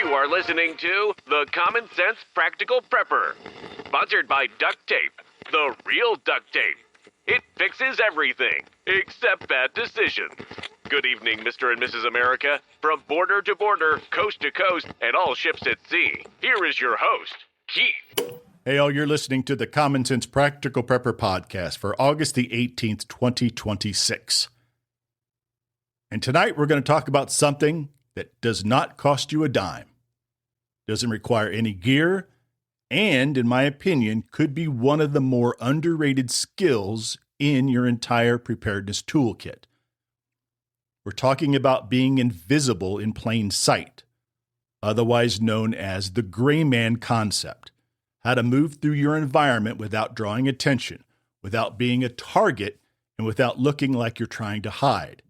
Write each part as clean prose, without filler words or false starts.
You are listening to The Common Sense Practical Prepper, sponsored by Duct Tape, the real duct tape. It fixes everything, except bad decisions. Good evening, Mr. and Mrs. America. From border to border, coast to coast, and all ships at sea, here is your host, Keith. Hey, all, you're listening to the Common Sense Practical Prepper podcast for August the 18th, 2026. And tonight we're going to talk about something that does not cost you a dime, doesn't require any gear, and, in my opinion, could be one of the more underrated skills in your entire preparedness toolkit. We're talking about being invisible in plain sight, otherwise known as the gray man concept. How to move through your environment without drawing attention, without being a target, and without looking like you're trying to hide.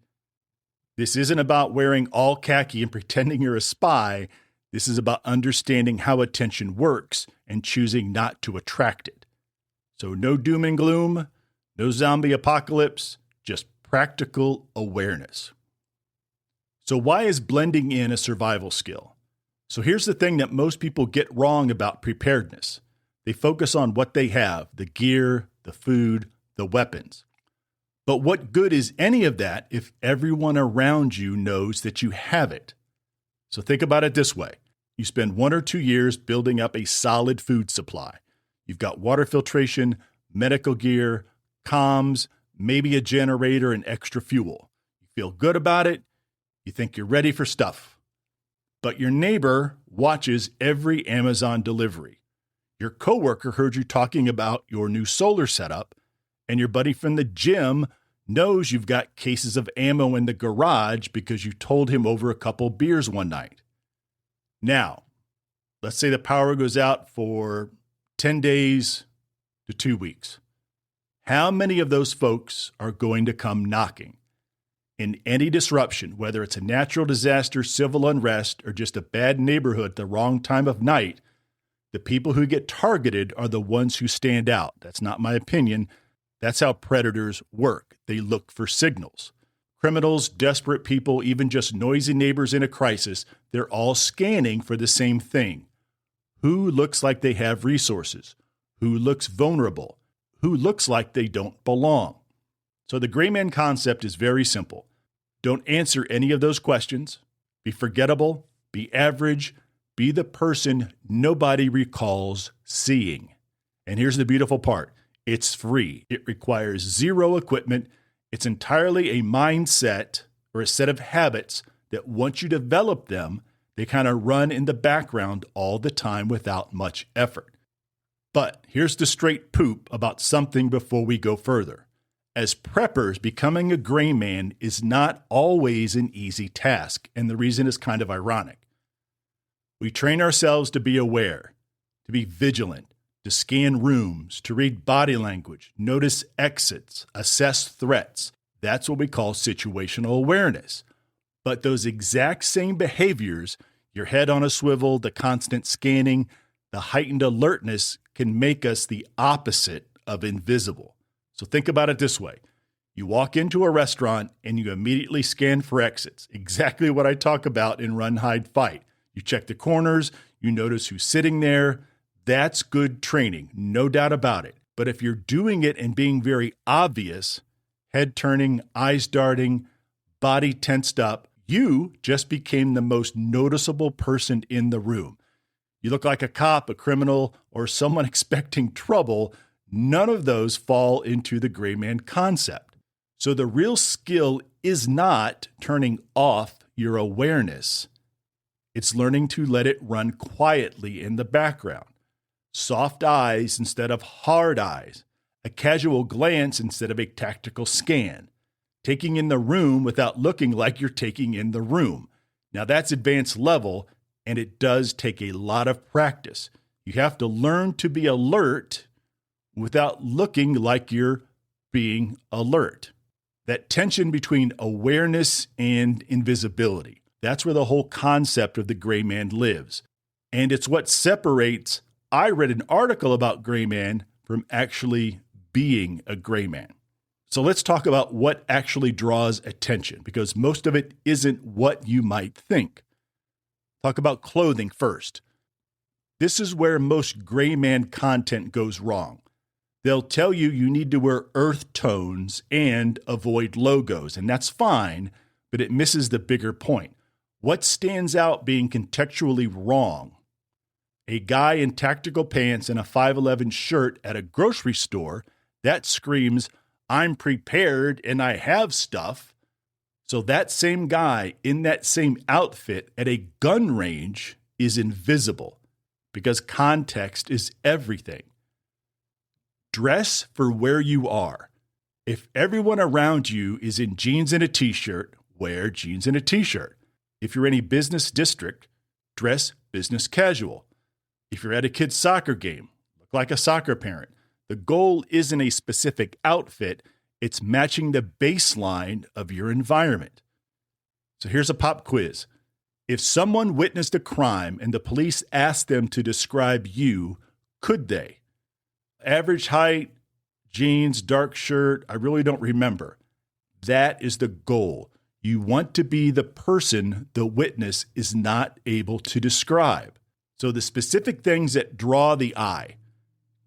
This isn't about wearing all khaki and pretending you're a spy. This is about understanding how attention works and choosing not to attract it. So no doom and gloom, no zombie apocalypse, just practical awareness. So why is blending in a survival skill? So here's the thing that most people get wrong about preparedness. They focus on what they have, the gear, the food, the weapons. But what good is any of that if everyone around you knows that you have it? So think about it this way. You spend 1 or 2 years building up a solid food supply. You've got water filtration, medical gear, comms, maybe a generator and extra fuel. You feel good about it. You think you're ready for stuff. But your neighbor watches every Amazon delivery. Your coworker heard you talking about your new solar setup, and your buddy from the gym knows you've got cases of ammo in the garage because you told him over a couple beers one night. Now, let's say the power goes out for 10 days to 2 weeks. How many of those folks are going to come knocking? In any disruption, whether it's a natural disaster, civil unrest, or just a bad neighborhood at the wrong time of night, the people who get targeted are the ones who stand out. That's not my opinion. That's how predators work. They look for signals. Criminals, desperate people, even just noisy neighbors in a crisis, they're all scanning for the same thing. Who looks like they have resources? Who looks vulnerable? Who looks like they don't belong? So the gray man concept is very simple. Don't answer any of those questions. Be forgettable. Be average. Be the person nobody recalls seeing. And here's the beautiful part. It's free. It requires zero equipment. It's entirely a mindset or a set of habits that once you develop them, they kind of run in the background all the time without much effort. But here's the straight poop about something before we go further. As preppers, becoming a gray man is not always an easy task, and the reason is kind of ironic. We train ourselves to be aware, to be vigilant, to scan rooms, to read body language, notice exits, assess threats. That's what we call situational awareness. But those exact same behaviors, your head on a swivel, the constant scanning, the heightened alertness can make us the opposite of invisible. So think about it this way. You walk into a restaurant and you immediately scan for exits. Exactly what I talk about in Run, Hide, Fight. You check the corners, you notice who's sitting there. That's good training, no doubt about it. But if you're doing it and being very obvious, head turning, eyes darting, body tensed up, you just became the most noticeable person in the room. You look like a cop, a criminal, or someone expecting trouble. None of those fall into the gray man concept. So the real skill is not turning off your awareness. It's learning to let it run quietly in the background. Soft eyes instead of hard eyes, a casual glance instead of a tactical scan, taking in the room without looking like you're taking in the room. Now that's advanced level, and it does take a lot of practice. You have to learn to be alert without looking like you're being alert. That tension between awareness and invisibility, that's where the whole concept of the gray man lives. And it's what separates, I read an article about gray man from actually being a gray man. So let's talk about what actually draws attention, because most of it isn't what you might think. Talk about clothing first. This is where most gray man content goes wrong. They'll tell you you need to wear earth tones and avoid logos, and that's fine, but it misses the bigger point. What stands out being contextually wrong? A guy in tactical pants and a 511 shirt at a grocery store, that screams, I'm prepared and I have stuff. So that same guy in that same outfit at a gun range is invisible because context is everything. Dress for where you are. If everyone around you is in jeans and a t-shirt, wear jeans and a t-shirt. If you're in a business district, dress business casual. If you're at a kid's soccer game, look like a soccer parent. The goal isn't a specific outfit, it's matching the baseline of your environment. So here's a pop quiz. If someone witnessed a crime and the police asked them to describe you, could they? Average height, jeans, dark shirt, I really don't remember. That is the goal. You want to be the person the witness is not able to describe. So the specific things that draw the eye: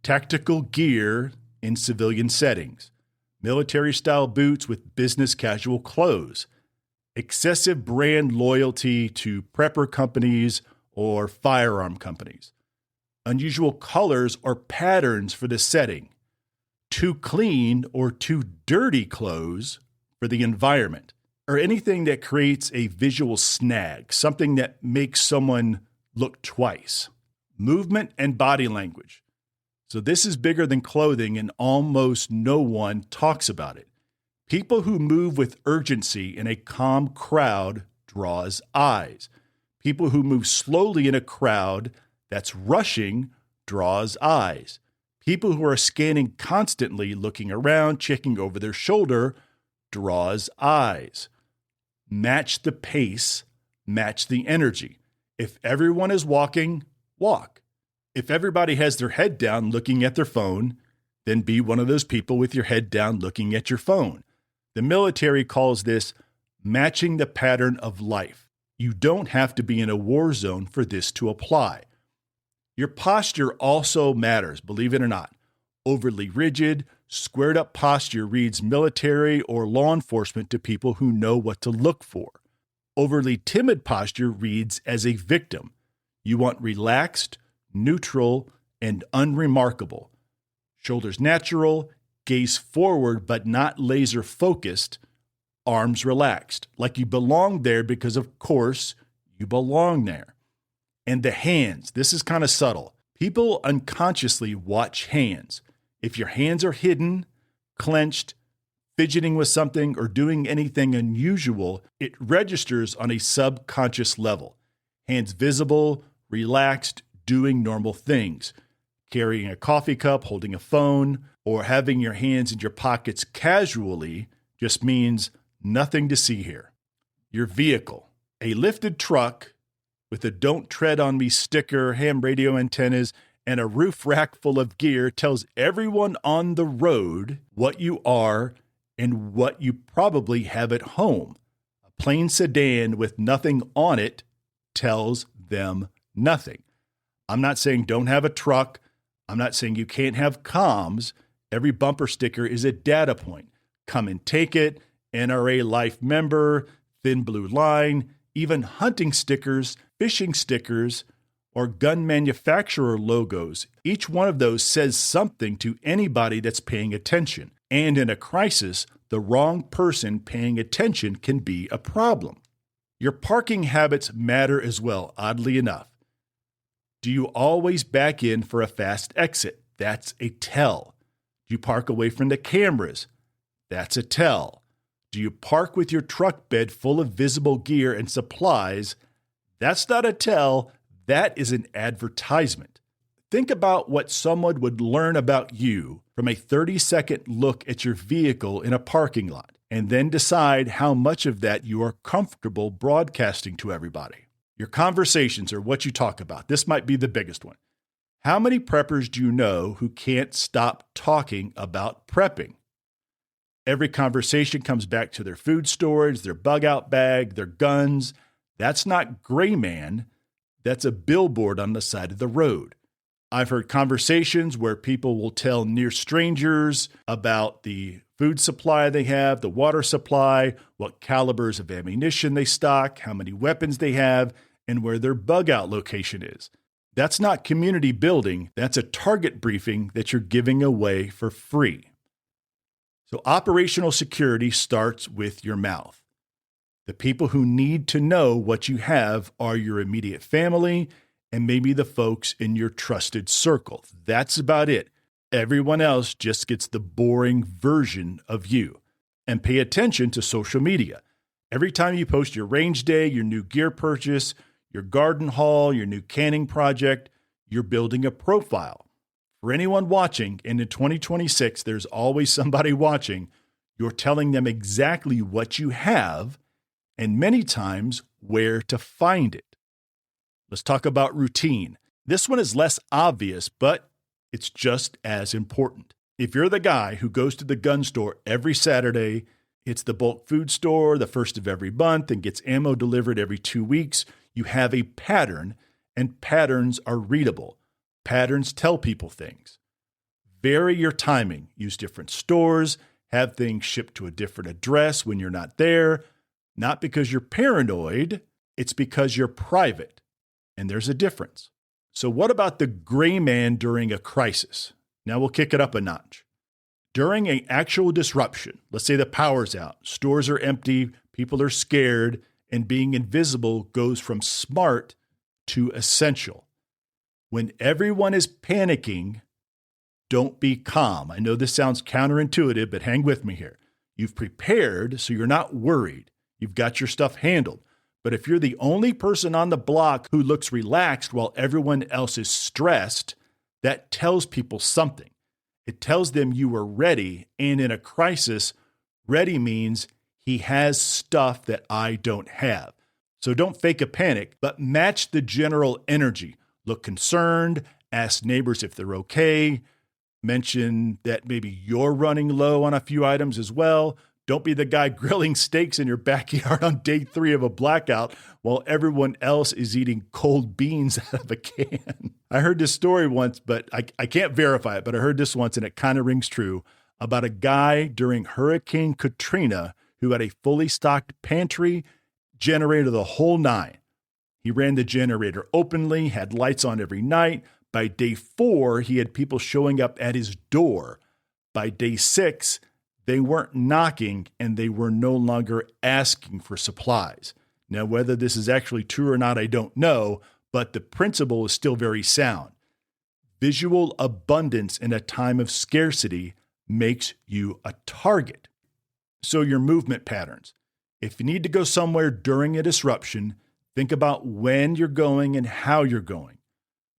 tactical gear in civilian settings, military-style boots with business casual clothes, excessive brand loyalty to prepper companies or firearm companies, unusual colors or patterns for the setting, too clean or too dirty clothes for the environment, or anything that creates a visual snag, something that makes someone look twice. Movement and body language. So this is bigger than clothing, and almost no one talks about it. People who move with urgency in a calm crowd draws eyes. People who move slowly in a crowd that's rushing draws eyes. People who are scanning constantly, looking around, checking over their shoulder, draws eyes. Match the pace, match the energy. If everyone is walking, walk. If everybody has their head down looking at their phone, then be one of those people with your head down looking at your phone. The military calls this matching the pattern of life. You don't have to be in a war zone for this to apply. Your posture also matters, believe it or not. Overly rigid, squared up posture reads military or law enforcement to people who know what to look for. Overly timid posture reads as a victim. You want relaxed, neutral, and unremarkable. Shoulders natural, gaze forward but not laser focused, arms relaxed, like you belong there because of course you belong there. And the hands, this is kind of subtle. People unconsciously watch hands. If your hands are hidden, clenched, fidgeting with something, or doing anything unusual, it registers on a subconscious level. Hands visible, relaxed, doing normal things. Carrying a coffee cup, holding a phone, or having your hands in your pockets casually just means nothing to see here. Your vehicle. A lifted truck with a "Don't Tread on Me" sticker, ham radio antennas, and a roof rack full of gear tells everyone on the road what you are and what you probably have at home. A plain sedan with nothing on it tells them nothing. I'm not saying don't have a truck. I'm not saying you can't have comms. Every bumper sticker is a data point. Come and take it, NRA Life member, thin blue line, even hunting stickers, fishing stickers, or gun manufacturer logos. Each one of those says something to anybody that's paying attention. And in a crisis, the wrong person paying attention can be a problem. Your parking habits matter as well, oddly enough. Do you always back in for a fast exit? That's a tell. Do you park away from the cameras? That's a tell. Do you park with your truck bed full of visible gear and supplies? That's not a tell. That is an advertisement. Think about what someone would learn about you from a 30-second look at your vehicle in a parking lot, and then decide how much of that you are comfortable broadcasting to everybody. Your conversations are what you talk about. This might be the biggest one. How many preppers do you know who can't stop talking about prepping? Every conversation comes back to their food storage, their bug out bag, their guns. That's not gray man. That's a billboard on the side of the road. I've heard conversations where people will tell near strangers about the food supply they have, the water supply, what calibers of ammunition they stock, how many weapons they have, and where their bug out location is. That's not community building. That's a target briefing that you're giving away for free. So operational security starts with your mouth. The people who need to know what you have are your immediate family and maybe the folks in your trusted circle. That's about it. Everyone else just gets the boring version of you. And pay attention to social media. Every time you post your range day, your new gear purchase, your garden haul, your new canning project, you're building a profile. For anyone watching, and in 2026, there's always somebody watching, you're telling them exactly what you have and many times where to find it. Let's talk about routine. This one is less obvious, but it's just as important. If you're the guy who goes to the gun store every Saturday, hits the bulk food store the first of every month, and gets ammo delivered every 2 weeks, you have a pattern, and patterns are readable. Patterns tell people things. Vary your timing. Use different stores. Have things shipped to a different address when you're not there. Not because you're paranoid, it's because you're private. And there's a difference. So what about the gray man during a crisis? Now we'll kick it up a notch. During an actual disruption, let's say the power's out, stores are empty, people are scared, and being invisible goes from smart to essential. When everyone is panicking, don't be calm. I know this sounds counterintuitive, but hang with me here. You've prepared, so you're not worried. You've got your stuff handled. But if you're the only person on the block who looks relaxed while everyone else is stressed, that tells people something. It tells them you were ready, and in a crisis, ready means he has stuff that I don't have. So don't fake a panic, but match the general energy. Look concerned, ask neighbors if they're okay, mention that maybe you're running low on a few items as well. Don't be the guy grilling steaks in your backyard on day 3 of a blackout while everyone else is eating cold beans out of a can. I heard this story once, but I can't verify it, but I heard this once and it kind of rings true about a guy during Hurricane Katrina who had a fully stocked pantry, generator, the whole nine. He ran the generator openly, had lights on every night. By day 4, he had people showing up at his door. By day 6, they weren't knocking and they were no longer asking for supplies. Now, whether this is actually true or not, I don't know, but the principle is still very sound. Visual abundance in a time of scarcity makes you a target. So your movement patterns. If you need to go somewhere during a disruption, think about when you're going and how you're going.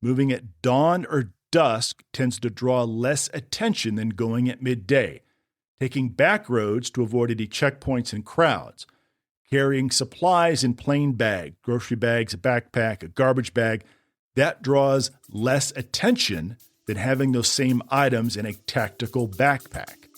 Moving at dawn or dusk tends to draw less attention than going at midday. Taking back roads to avoid any checkpoints and crowds. Carrying supplies in plain bag, grocery bags, a backpack, a garbage bag, that draws less attention than having those same items in a tactical backpack.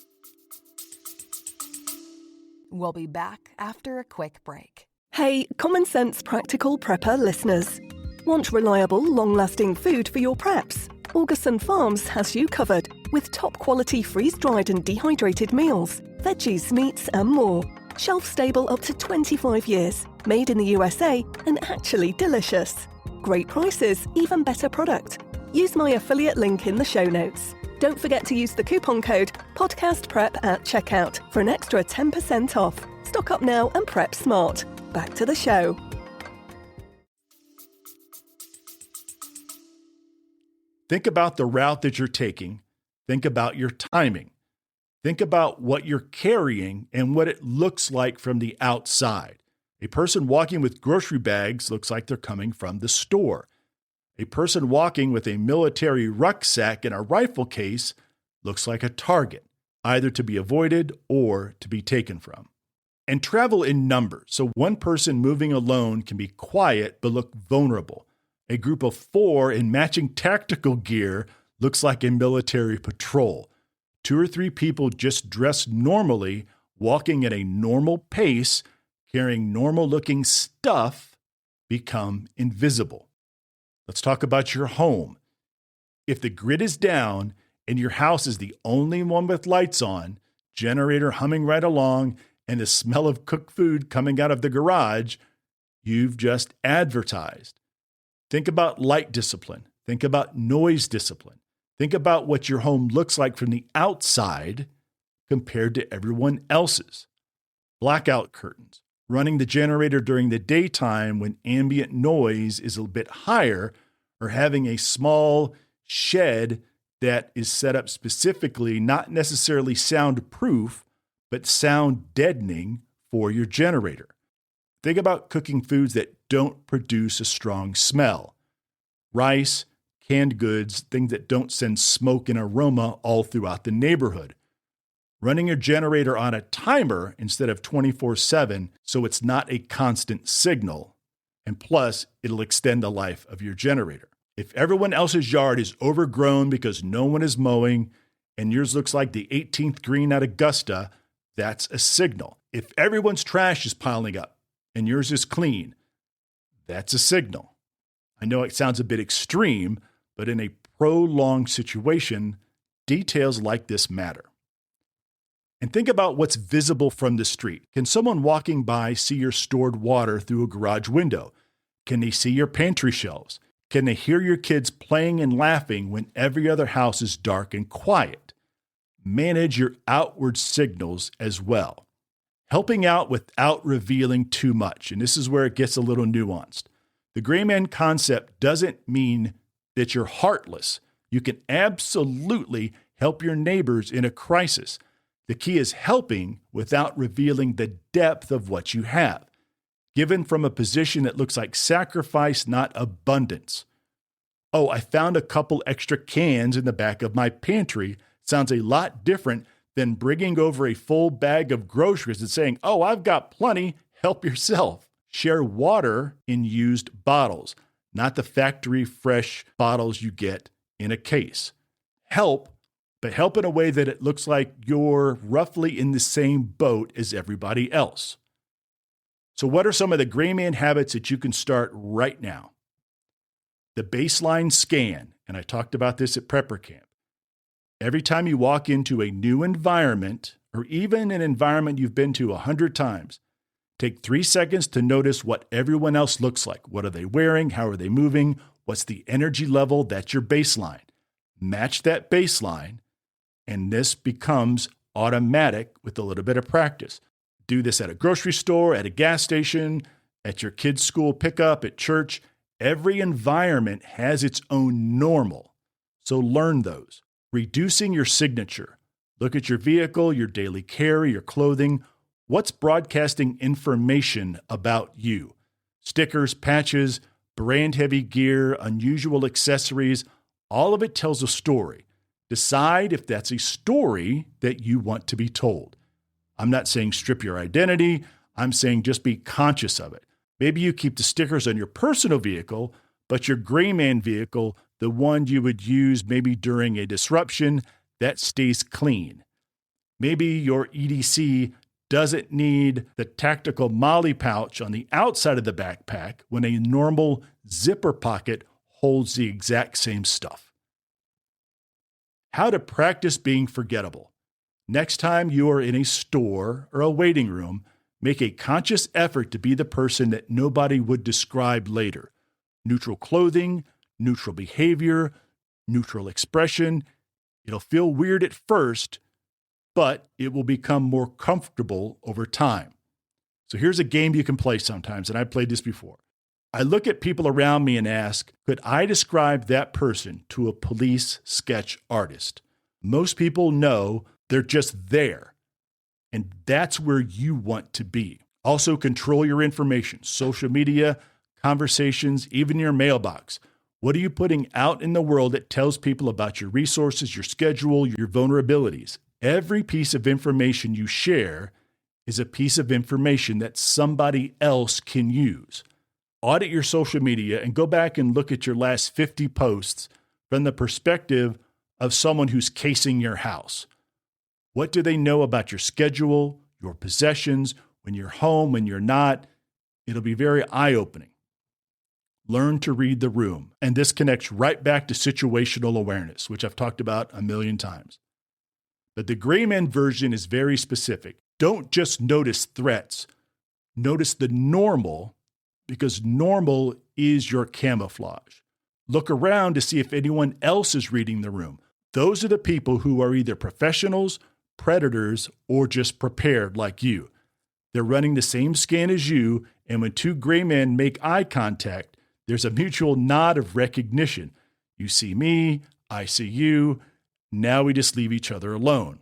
We'll be back after a quick break. Hey, Common Sense Practical Prepper listeners. Want reliable, long-lasting food for your preps? Augustin Farms has you covered with top-quality freeze-dried and dehydrated meals, veggies, meats and more. Shelf-stable up to 25 years, made in the USA and actually delicious. Great prices, even better product. Use my affiliate link in the show notes. Don't forget to use the coupon code PODCASTPREP at checkout for an extra 10% off. Stock up now and prep smart. Back to the show. Think about the route that you're taking. Think about your timing. Think about what you're carrying and what it looks like from the outside. A person walking with grocery bags looks like they're coming from the store. A person walking with a military rucksack and a rifle case looks like a target, either to be avoided or to be taken from. And travel in numbers. So one person moving alone can be quiet but look vulnerable. A group of 4 in matching tactical gear looks like a military patrol. 2 or 3 people just dressed normally, walking at a normal pace, carrying normal-looking stuff, become invisible. Let's talk about your home. If the grid is down and your house is the only one with lights on, generator humming right along, and the smell of cooked food coming out of the garage, you've just advertised. Think about light discipline. Think about noise discipline. Think about what your home looks like from the outside compared to everyone else's. Blackout curtains, running the generator during the daytime when ambient noise is a bit higher, or having a small shed that is set up specifically, not necessarily soundproof, but sound deadening for your generator. Think about cooking foods that don't produce a strong smell. Rice, canned goods, things that don't send smoke and aroma all throughout the neighborhood. Running your generator on a timer instead of 24/7 so it's not a constant signal. And plus, it'll extend the life of your generator. If everyone else's yard is overgrown because no one is mowing and yours looks like the 18th green at Augusta, that's a signal. If everyone's trash is piling up and yours is clean, that's a signal. I know it sounds a bit extreme, but in a prolonged situation, details like this matter. And think about what's visible from the street. Can someone walking by see your stored water through a garage window? Can they see your pantry shelves? Can they hear your kids playing and laughing when every other house is dark and quiet? Manage your outward signals as well. Helping out without revealing too much. And this is where it gets a little nuanced. The gray man concept doesn't mean that you're heartless. You can absolutely help your neighbors in a crisis. The key is helping without revealing the depth of what you have, given from a position that looks like sacrifice, not abundance. Oh, I found a couple extra cans in the back of my pantry. Sounds a lot different than bringing over a full bag of groceries and saying, oh, I've got plenty, help yourself. Share water in used bottles, not the factory fresh bottles you get in a case. Help, but help in a way that it looks like you're roughly in the same boat as everybody else. So what are some of the gray man habits that you can start right now? The baseline scan, and I talked about this at Prepper Camp. Every time you walk into a new environment, or even an environment you've been to 100 times, take 3 seconds to notice what everyone else looks like. What are they wearing? How are they moving? What's the energy level? That's your baseline. Match that baseline, and this becomes automatic with a little bit of practice. Do this at a grocery store, at a gas station, at your kids' school pickup, at church. Every environment has its own normal, so learn those. Reducing your signature. Look at your vehicle, your daily carry, your clothing. What's broadcasting information about you? Stickers, patches, brand-heavy gear, unusual accessories, all of it tells a story. Decide if that's a story that you want to be told. I'm not saying strip your identity. I'm saying just be conscious of it. Maybe you keep the stickers on your personal vehicle, but your gray man vehicle, the one you would use maybe during a disruption, that stays clean. Maybe your EDC doesn't need the tactical Molly pouch on the outside of the backpack when a normal zipper pocket holds the exact same stuff. How to practice being forgettable. Next time you are in a store or a waiting room, make a conscious effort to be the person that nobody would describe later. Neutral clothing, neutral behavior, neutral expression. It'll feel weird at first, but it will become more comfortable over time. So here's a game you can play sometimes, and I've played this before. I look at people around me and ask, could I describe that person to a police sketch artist? Most people know they're just there, and that's where you want to be. Also, control your information, social media, conversations, even your mailbox. What are you putting out in the world that tells people about your resources, your schedule, your vulnerabilities? Every piece of information you share is a piece of information that somebody else can use. Audit your social media and go back and look at your last 50 posts from the perspective of someone who's casing your house. What do they know about your schedule, your possessions, when you're home, when you're not? It'll be very eye-opening. Learn to read the room. And this connects right back to situational awareness, which I've talked about a million times. But the gray man version is very specific. Don't just notice threats. Notice the normal, because normal is your camouflage. Look around to see if anyone else is reading the room. Those are the people who are either professionals, predators, or just prepared like you. They're running the same scan as you, and when two gray men make eye contact, there's a mutual nod of recognition. You see me, I see you. Now we just leave each other alone.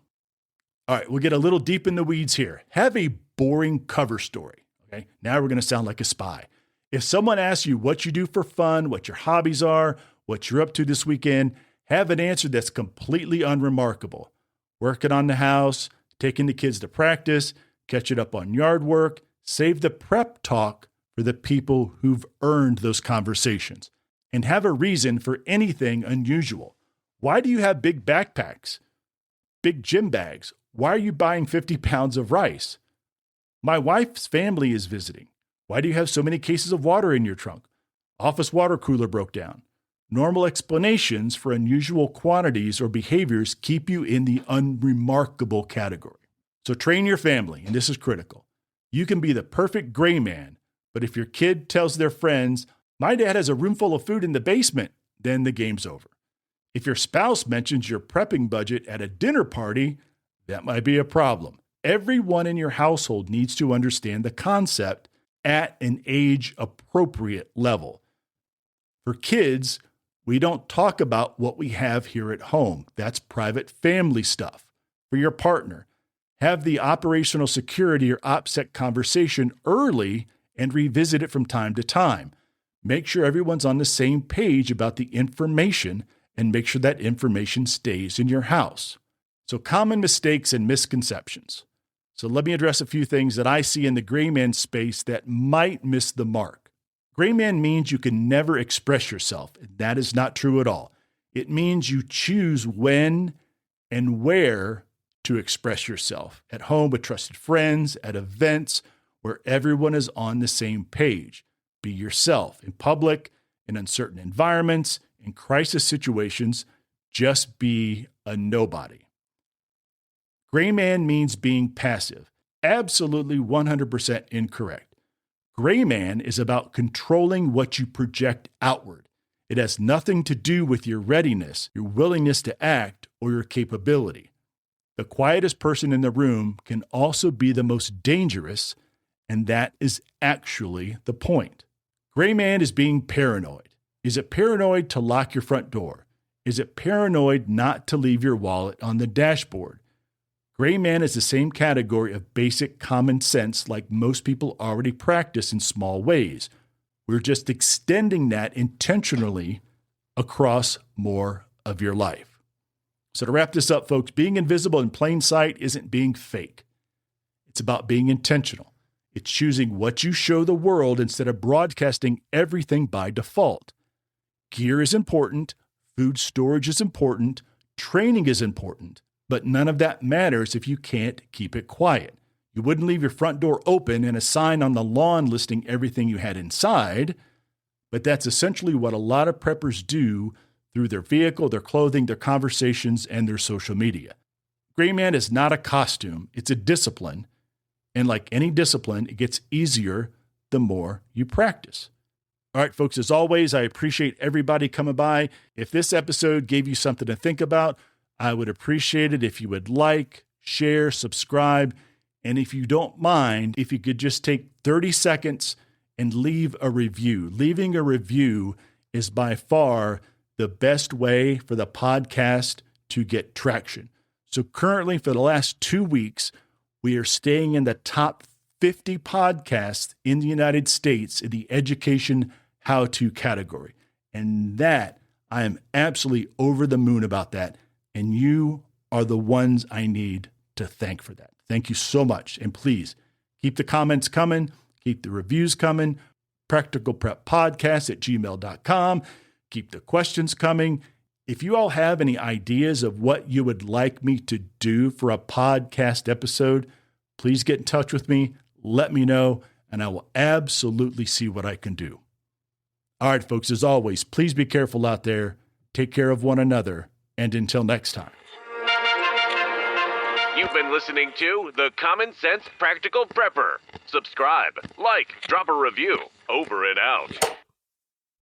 All right, we'll get a little deep in the weeds here. Have a boring cover story. Okay, now we're going to sound like a spy. If someone asks you what you do for fun, what your hobbies are, what you're up to this weekend, have an answer that's completely unremarkable. Working on the house, taking the kids to practice, catching up on yard work. Save the prep talk for the people who've earned those conversations. And have a reason for anything unusual. Why do you have big backpacks? Big gym bags? Why are you buying 50 pounds of rice? My wife's family is visiting. Why do you have so many cases of water in your trunk? Office water cooler broke down. Normal explanations for unusual quantities or behaviors keep you in the unremarkable category. So train your family, and this is critical. You can be the perfect gray man, but if your kid tells their friends, "My dad has a room full of food in the basement," then the game's over. If your spouse mentions your prepping budget at a dinner party, that might be a problem. Everyone in your household needs to understand the concept at an age-appropriate level. For kids, we don't talk about what we have here at home. That's private family stuff. For your partner, have the operational security or OPSEC conversation early and revisit it from time to time. Make sure everyone's on the same page about the information and make sure that information stays in your house. So common mistakes and misconceptions. So let me address a few things that I see in the gray man space that might miss the mark. Gray man means you can never express yourself. That is not true at all. It means you choose when and where to express yourself. At home with trusted friends, at events where everyone is on the same page. Be yourself. In public, in uncertain environments, in crisis situations, just be a nobody. Gray man means being passive. Absolutely 100% incorrect. Gray man is about controlling what you project outward. It has nothing to do with your readiness, your willingness to act, or your capability. The quietest person in the room can also be the most dangerous, and that is actually the point. Gray man is being paranoid. Is it paranoid to lock your front door? Is it paranoid not to leave your wallet on the dashboard? Gray man is the same category of basic common sense like most people already practice in small ways. We're just extending that intentionally across more of your life. So to wrap this up, folks, being invisible in plain sight isn't being fake. It's about being intentional. It's choosing what you show the world instead of broadcasting everything by default. Gear is important. Food storage is important. Training is important. But none of that matters if you can't keep it quiet. You wouldn't leave your front door open and a sign on the lawn listing everything you had inside, but that's essentially what a lot of preppers do through their vehicle, their clothing, their conversations, and their social media. Gray man is not a costume, it's a discipline, and like any discipline, it gets easier the more you practice. All right, folks, as always, I appreciate everybody coming by. If this episode gave you something to think about, I would appreciate it if you would like, share, subscribe, and if you don't mind, if you could just take 30 seconds and leave a review. Leaving a review is by far the best way for the podcast to get traction. So currently, for the last 2 weeks, we are staying in the top 50 podcasts in the United States in the education how-to category. And that, I am absolutely over the moon about that. And you are the ones I need to thank for that. Thank you so much. And please keep the comments coming, keep the reviews coming, practicalpreppodcast@gmail.com. Keep the questions coming. If you all have any ideas of what you would like me to do for a podcast episode, please get in touch with me. Let me know, and I will absolutely see what I can do. All right, folks, as always, please be careful out there. Take care of one another. And until next time. You've been listening to The Common Sense Practical Prepper. Subscribe, like, drop a review. Over and out.